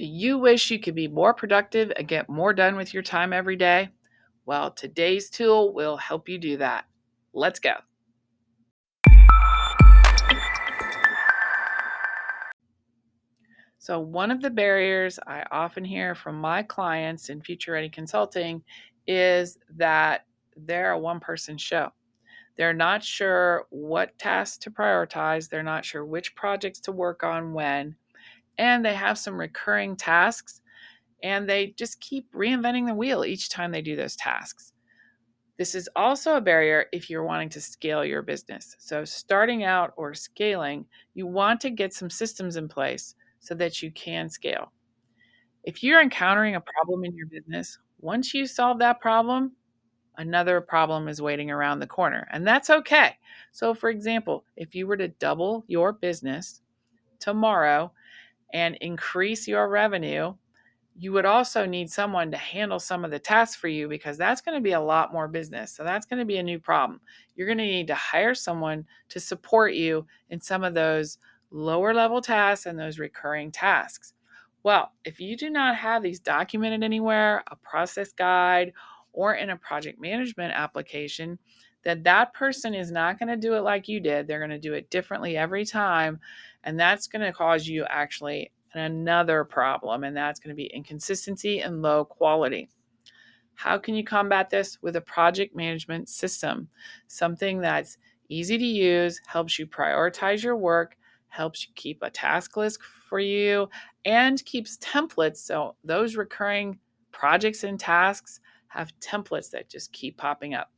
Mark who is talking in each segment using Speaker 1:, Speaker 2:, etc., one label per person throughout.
Speaker 1: Do you wish you could be more productive and get more done with your time every day? Well, today's tool will help you do that. Let's go. So, one of the barriers I often hear from my clients in Future Ready Consulting is that they're a one-person show. They're not sure what tasks to prioritize, they're not sure which projects to work on when, and they have some recurring tasks and they just keep reinventing the wheel each time they do those tasks. This is also a barrier if you're wanting to scale your business. So, starting out or scaling, you want to get some systems in place so that you can scale. If you're encountering a problem in your business, once you solve that problem, another problem is waiting around the corner, and that's okay. So, for example, if you were to double your business tomorrow and increase your revenue, you would also need someone to handle some of the tasks for you because that's going to be a lot more business. So that's going to be a new problem. You're going to need to hire someone to support you in some of those lower level tasks and those recurring tasks. Well, if you do not have these documented anywhere, a process guide, or in a project management application, then that person is not going to do it like you did. They're going to do it differently every time. And that's going to cause you actually another problem, and that's going to be inconsistency and low quality. How can you combat this? With a project management system, something that's easy to use, helps you prioritize your work, helps you keep a task list for you, and keeps templates. So those recurring projects and tasks have templates that just keep popping up.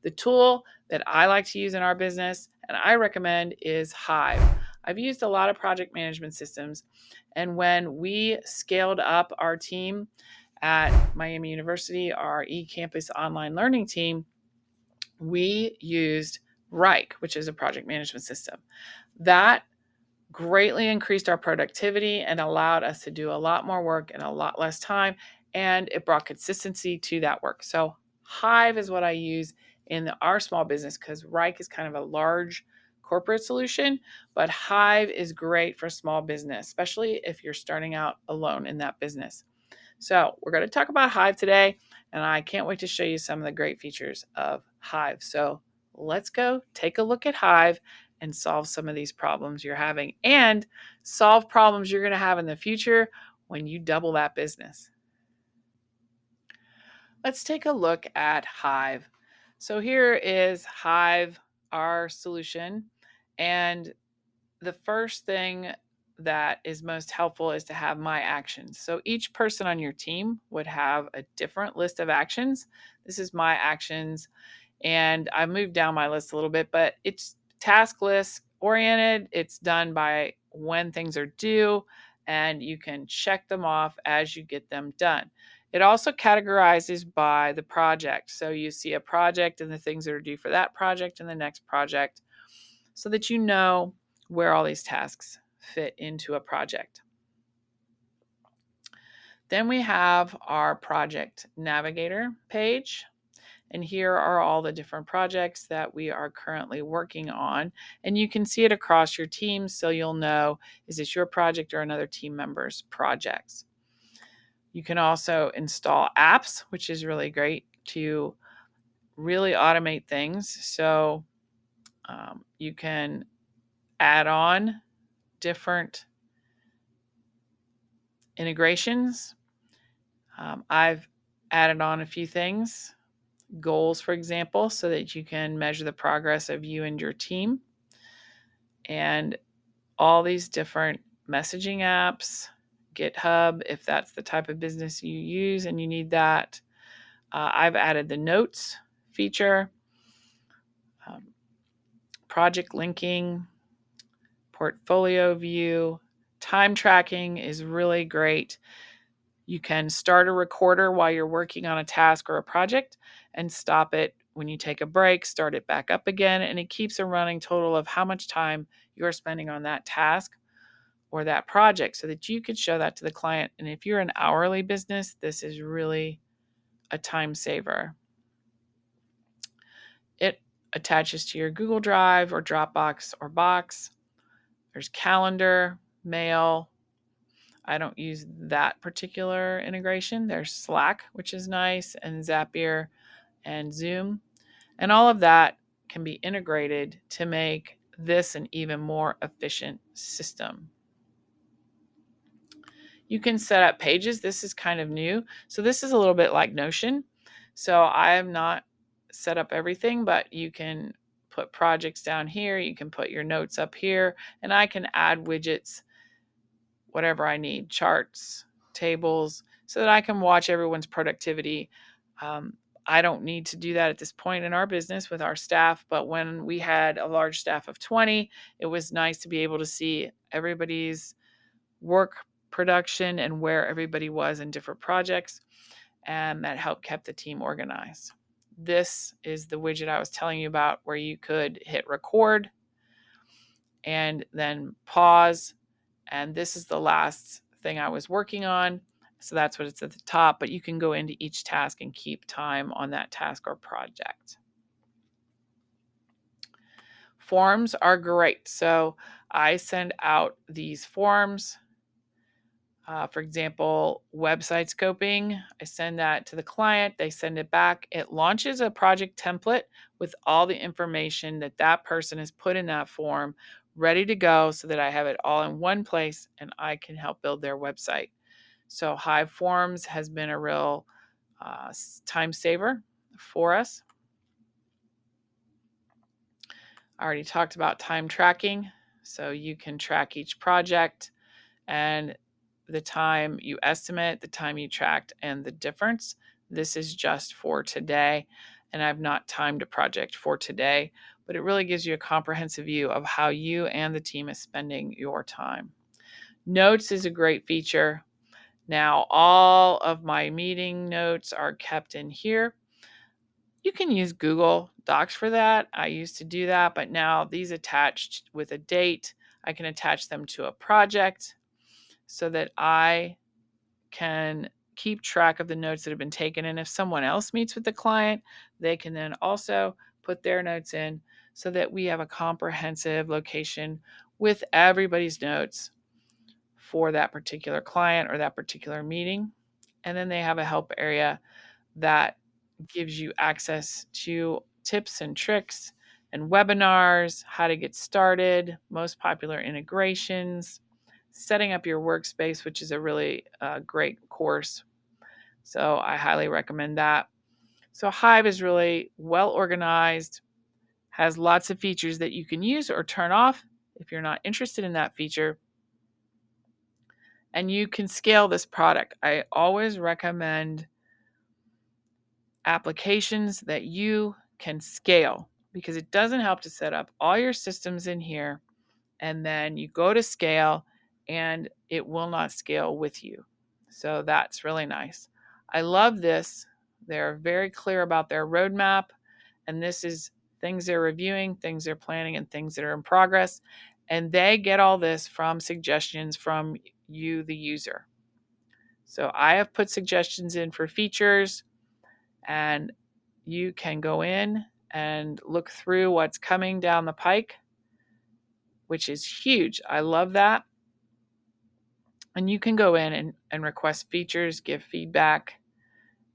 Speaker 1: The tool that I like to use in our business and I recommend is Hive. I've used a lot of project management systems, and when we scaled up our team at Miami University, our eCampus online learning team, we used Rike, which is a project management system. That greatly increased our productivity and allowed us to do a lot more work in a lot less time, and it brought consistency to that work. So Hive is what I use in our small business because Rike is kind of a large corporate solution, but Hive is great for small business, especially if you're starting out alone in that business. So we're going to talk about Hive today, and I can't wait to show you some of the great features of Hive. So let's go take a look at Hive and solve some of these problems you're having and solve problems you're going to have in the future when you double that business. Let's take a look at Hive. So here is Hive, our solution. And the first thing that is most helpful is to have my actions. So each person on your team would have a different list of actions. This is my actions. And I moved down my list a little bit, but it's task list oriented. It's done by when things are due, and you can check them off as you get them done. It also categorizes by the project. So you see a project and the things that are due for that project and the next project so that you know where all these tasks fit into a project. Then we have our project navigator page. And here are all the different projects that we are currently working on. And you can see it across your team so you'll know, is this your project or another team member's projects? You can also install apps, which is really great to really automate things. So you can add on different integrations. I've added on a few things, goals, for example, so that you can measure the progress of you and your team, and all these different messaging apps, GitHub, if that's the type of business you use and you need that. I've added the notes feature, project linking, portfolio view, time tracking is really great. You can start a recorder while you're working on a task or a project and stop it when you take a break, start it back up again, and it keeps a running total of how much time you're spending on that task or that project so that you could show that to the client. And if you're an hourly business, this is really a time saver. It attaches to your Google Drive or Dropbox or Box. There's calendar, mail, I don't use that particular integration. There's Slack, which is nice, and Zapier and Zoom. And all of that can be integrated to make this an even more efficient system. You can set up pages. This is kind of new. So this is a little bit like Notion. So I have not set up everything, but you can put projects down here. You can put your notes up here, and I can add widgets, whatever I need, charts, tables, so that I can watch everyone's productivity. I don't need to do that at this point in our business with our staff, but when we had a large staff of 20, it was nice to be able to see everybody's work production and where everybody was in different projects, and that helped keep the team organized. This is the widget I was telling you about where you could hit record and then pause, and this is the last thing I was working on. So that's what it's at the top, but you can go into each task and keep time on that task or project. Forms are great. So I send out these forms. For example, website scoping, I send that to the client, they send it back. It launches a project template with all the information that that person has put in that form ready to go so that I have it all in one place and I can help build their website. So Hive Forms has been a real time saver for us. I already talked about time tracking. So you can track each project and the time you estimate, the time you tracked, and the difference. This is just for today, and I've not timed a project for today, but it really gives you a comprehensive view of how you and the team is spending your time. Notes is a great feature. Now, all of my meeting notes are kept in here. You can use Google Docs for that. I used to do that, but now these attached with a date, I can attach them to a project so that I can keep track of the notes that have been taken. And if someone else meets with the client, they can then also put their notes in so that we have a comprehensive location with everybody's notes for that particular client or that particular meeting. And then they have a help area that gives you access to tips and tricks and webinars, how to get started, most popular integrations, setting up your workspace, which is a really great course. So I highly recommend that. So Hive is really well organized, has lots of features that you can use or turn off if you're not interested in that feature. And you can scale this product. I always recommend applications that you can scale because it doesn't help to set up all your systems in here and then you go to scale and it will not scale with you. So that's really nice. I love this. They're very clear about their roadmap, and this is things they're reviewing, things they're planning, and things that are in progress. And they get all this from suggestions from you, the user. So I have put suggestions in for features, and you can go in and look through what's coming down the pike, which is huge. I love that. And you can go in and request features, give feedback,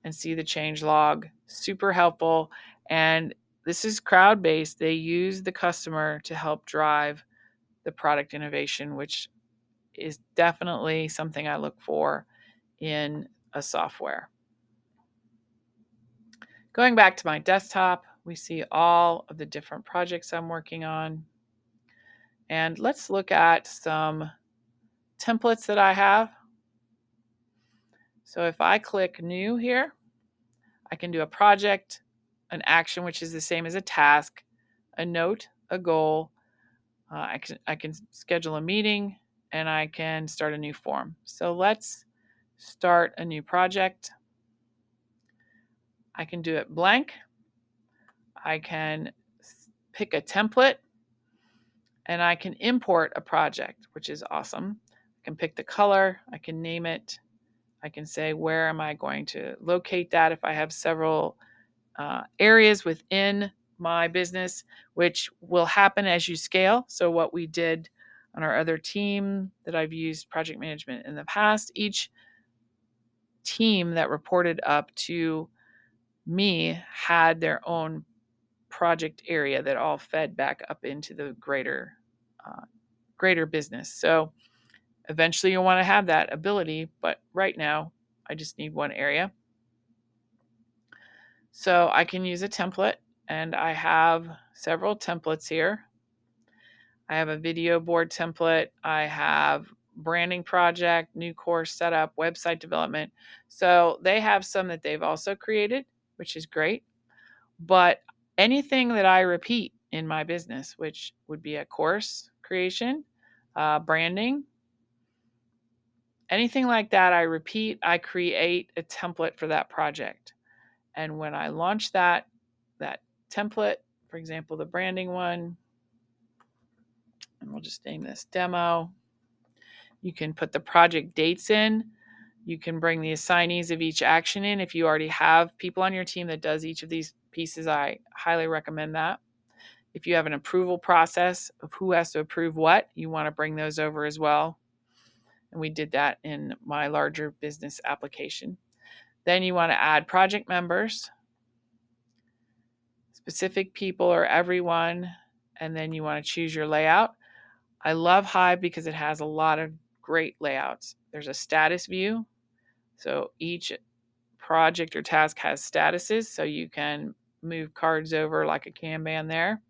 Speaker 1: and see the change log. Super helpful. And this is crowd-based. They use the customer to help drive the product innovation, which is definitely something I look for in a software. Going back to my desktop, we see all of the different projects I'm working on. And let's look at some templates that I have. So if I click new here, I can do a project, an action, which is the same as a task, a note, a goal. I can schedule a meeting, and I can start a new form. So let's start a new project. I can do it blank. I can pick a template, and I can import a project, which is awesome. I can pick the color. I can name it. I can say, where am I going to locate that if I have several areas within my business, which will happen as you scale. So what we did on our other team that I've used project management in the past, each team that reported up to me had their own project area that all fed back up into the greater business. So eventually you'll want to have that ability, but right now I just need one area. So I can use a template, and I have several templates here. I have a video board template. I have branding project, new course setup, website development. So they have some that they've also created, which is great. But anything that I repeat in my business, which would be a course creation, branding, anything like that, I repeat, I create a template for that project. And when I launch that template, for example, the branding one, and we'll just name this demo, you can put the project dates in. You can bring the assignees of each action in. If you already have people on your team that does each of these pieces, I highly recommend that. If you have an approval process of who has to approve what, you want to bring those over as well. And we did that in my larger business application. Then you want to add project members, specific people or everyone, and then you want to choose your layout. I love Hive because it has a lot of great layouts. There's a status view. So each project or task has statuses, so you can move cards over like a Kanban there.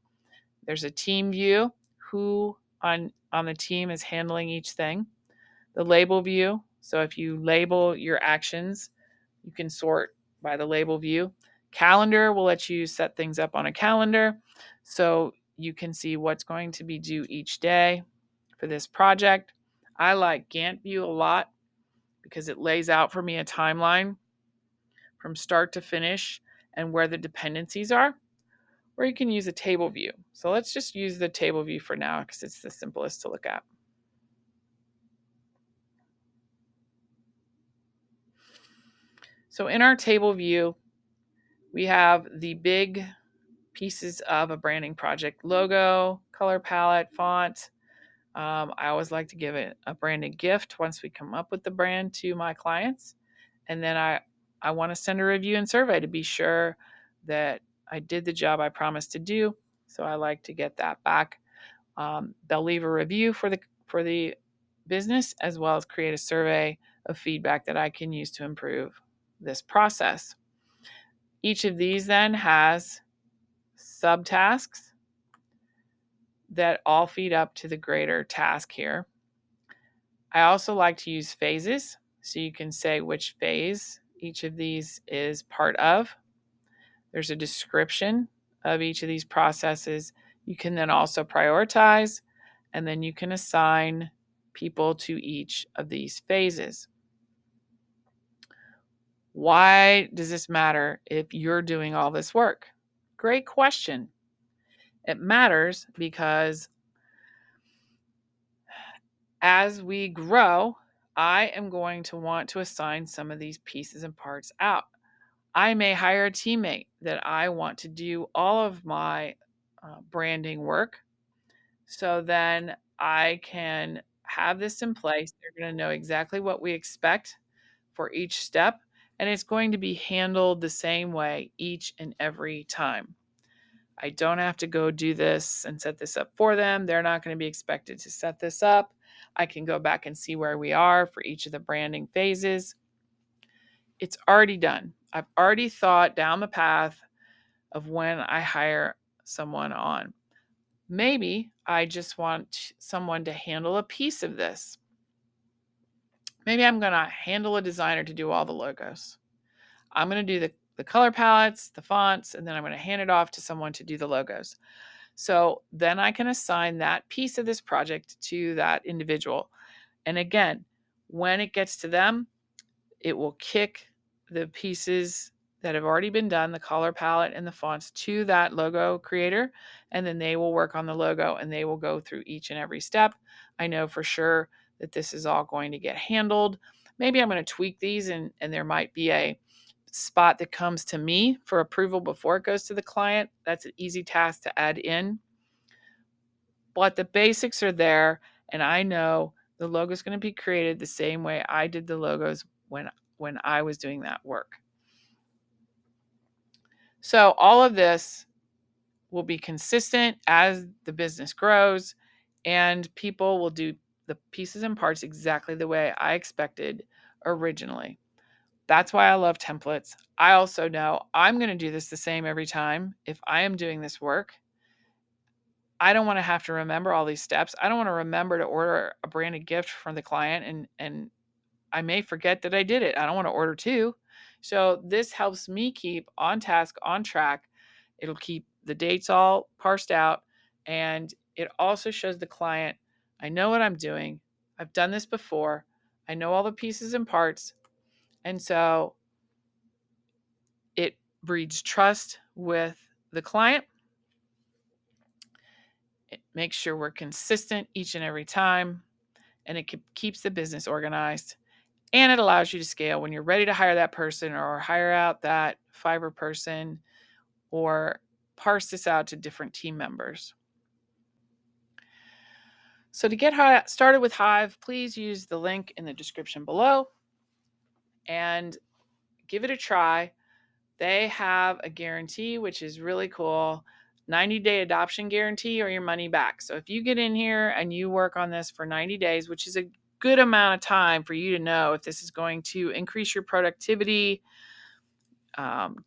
Speaker 1: There's a team view, who on the team is handling each thing. The label view, so if you label your actions, you can sort by the label view. Calendar will let you set things up on a calendar, so you can see what's going to be due each day for this project. I like Gantt view a lot because it lays out for me a timeline from start to finish and where the dependencies are. Or you can use a table view. So let's just use the table view for now because it's the simplest to look at. So in our table view, we have the big pieces of a branding project: logo, color palette, font. I always like to give it a branded gift once we come up with the brand to my clients. And then I want to send a review and survey to be sure that I did the job I promised to do. So I like to get that back. They'll leave a review for the business, as well as create a survey of feedback that I can use to improve this process. Each of these then has subtasks that all feed up to the greater task here. I also like to use phases, so you can say which phase each of these is part of. There's a description of each of these processes. You can then also prioritize, and then you can assign people to each of these phases. Why does this matter if you're doing all this work? Great question. It matters because as we grow, I am going to want to assign some of these pieces and parts out. I may hire a teammate that I want to do all of my branding work. So then I can have this in place. They're going to know exactly what we expect for each step, and it's going to be handled the same way each and every time. I don't have to go do this and set this up for them. They're not going to be expected to set this up. I can go back and see where we are for each of the branding phases. It's already done. I've already thought down the path of when I hire someone on. Maybe I just want someone to handle a piece of this. Maybe I'm going to handle a designer to do all the logos. I'm going to do the color palettes, the fonts, and then I'm going to hand it off to someone to do the logos. So then I can assign that piece of this project to that individual. And again, when it gets to them, it will kick the pieces that have already been done, the color palette and the fonts, to that logo creator, and then they will work on the logo and they will go through each and every step. I know for sure that this is all going to get handled. Maybe I'm going to tweak these and there might be a spot that comes to me for approval before it goes to the client. That's an easy task to add in. But the basics are there, and I know the logo is going to be created the same way I did the logos when I was doing that work. So all of this will be consistent as the business grows, and people will do the pieces and parts exactly the way I expected originally. That's why I love templates. I also know I'm going to do this the same every time. If I am doing this work, I don't want to have to remember all these steps. I don't want to remember to order a branded gift from the client and I may forget that I did it. I don't want to order two. So this helps me keep on task, on track. It'll keep the dates all parsed out, and it also shows the client, I know what I'm doing. I've done this before. I know all the pieces and parts. And so it breeds trust with the client. It makes sure we're consistent each and every time, and it keeps the business organized. And it allows you to scale when you're ready to hire that person or hire out that Fiverr person or parse this out to different team members. So to get started with Hive, please use the link in the description below and give it a try. They have a guarantee, which is really cool. 90-day adoption guarantee or your money back. So if you get in here and you work on this for 90 days, which is a good amount of time for you to know if this is going to increase your productivity,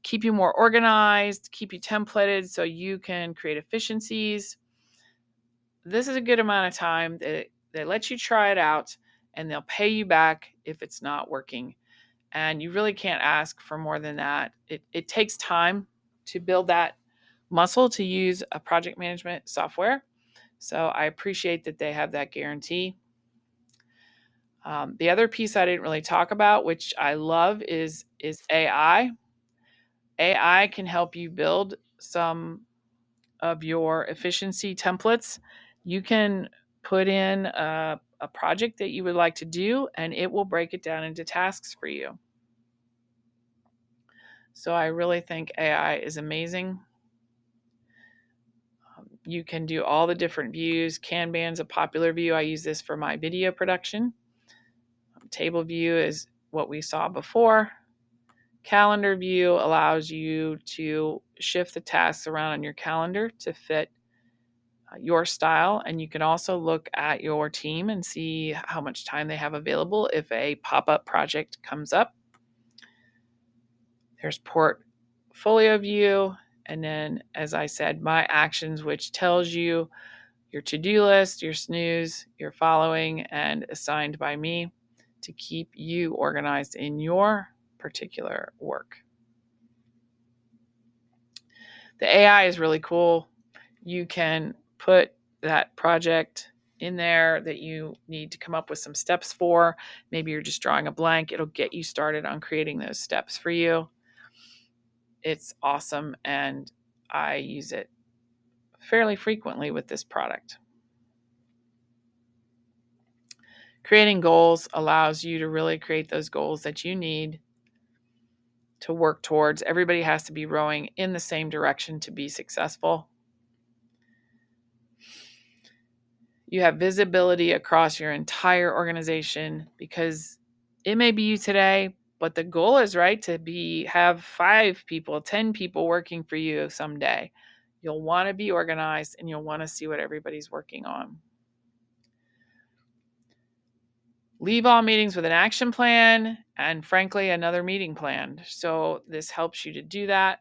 Speaker 1: keep you more organized, keep you templated so you can create efficiencies. This is a good amount of time that they let you try it out, and they'll pay you back if it's not working. And you really can't ask for more than that. It takes time to build that muscle to use a project management software. So I appreciate that they have that guarantee. The other piece I didn't really talk about, which I love, is AI. AI can help you build some of your efficiency templates. You can put in a project that you would like to do, and it will break it down into tasks for you. So I really think AI is amazing. You can do all the different views. Kanban's a popular view. I use this for my video production. Table view is what we saw before. Calendar view allows you to shift the tasks around on your calendar to fit your style, and you can also look at your team and see how much time they have available if a pop-up project comes up. There's portfolio view, and then, as I said, my actions, which tells you your to-do list, your snooze, your following, and assigned by me to keep you organized in your particular work. The AI is really cool. You can put that project in there that you need to come up with some steps for. Maybe you're just drawing a blank. It'll get you started on creating those steps for you. It's awesome, and I use it fairly frequently with this product. Creating goals allows you to really create those goals that you need to work towards. Everybody has to be rowing in the same direction to be successful. You have visibility across your entire organization because it may be you today, but the goal is, right, to have 5 people, 10 people working for you someday. You'll want to be organized and you'll want to see what everybody's working on. Leave all meetings with an action plan and, frankly, another meeting planned. So this helps you to do that.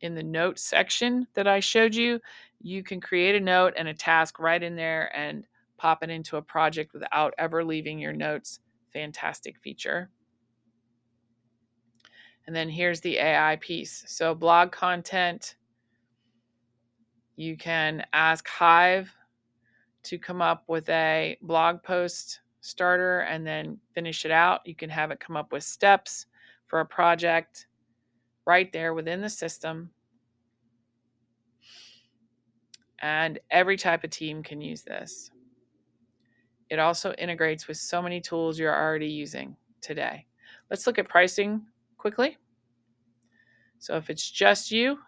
Speaker 1: In the notes section that I showed you, you can create a note and a task right in there and pop it into a project without ever leaving your notes. Fantastic feature. And then here's the AI piece. So blog content, you can ask Hive to come up with a blog post starter and then finish it out. You can have it come up with steps for a project right there within the system. And every type of team can use this. It also integrates with so many tools you're already using today. Let's look at pricing quickly. So if it's just you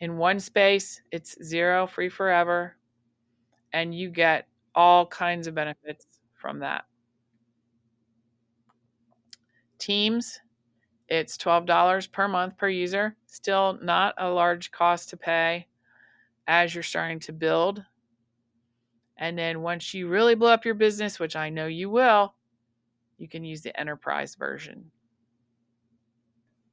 Speaker 1: in one space, it's $0, free forever, and you get all kinds of benefits from that. Teams, it's $12 per month per user. Still not a large cost to pay as you're starting to build. And then once you really blow up your business, which I know you will, you can use the enterprise version.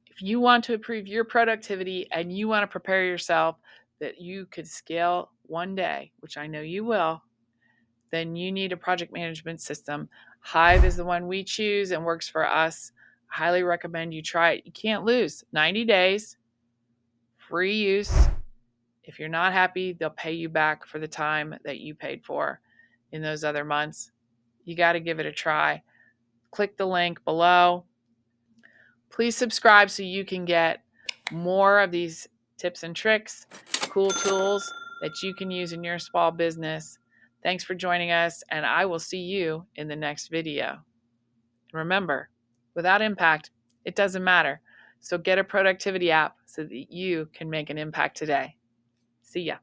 Speaker 1: If you want to improve your productivity and you want to prepare yourself that you could scale one day, which I know you will, then you need a project management system. Hive is the one we choose and works for us. I highly recommend you try it. You can't lose. 90 days, free use. If you're not happy, they'll pay you back for the time that you paid for in those other months. You got to give it a try. Click the link below. Please subscribe so you can get more of these tips and tricks, cool tools that you can use in your small business. Thanks for joining us, and I will see you in the next video. And remember, without impact, it doesn't matter. So get a productivity app so that you can make an impact today. See ya.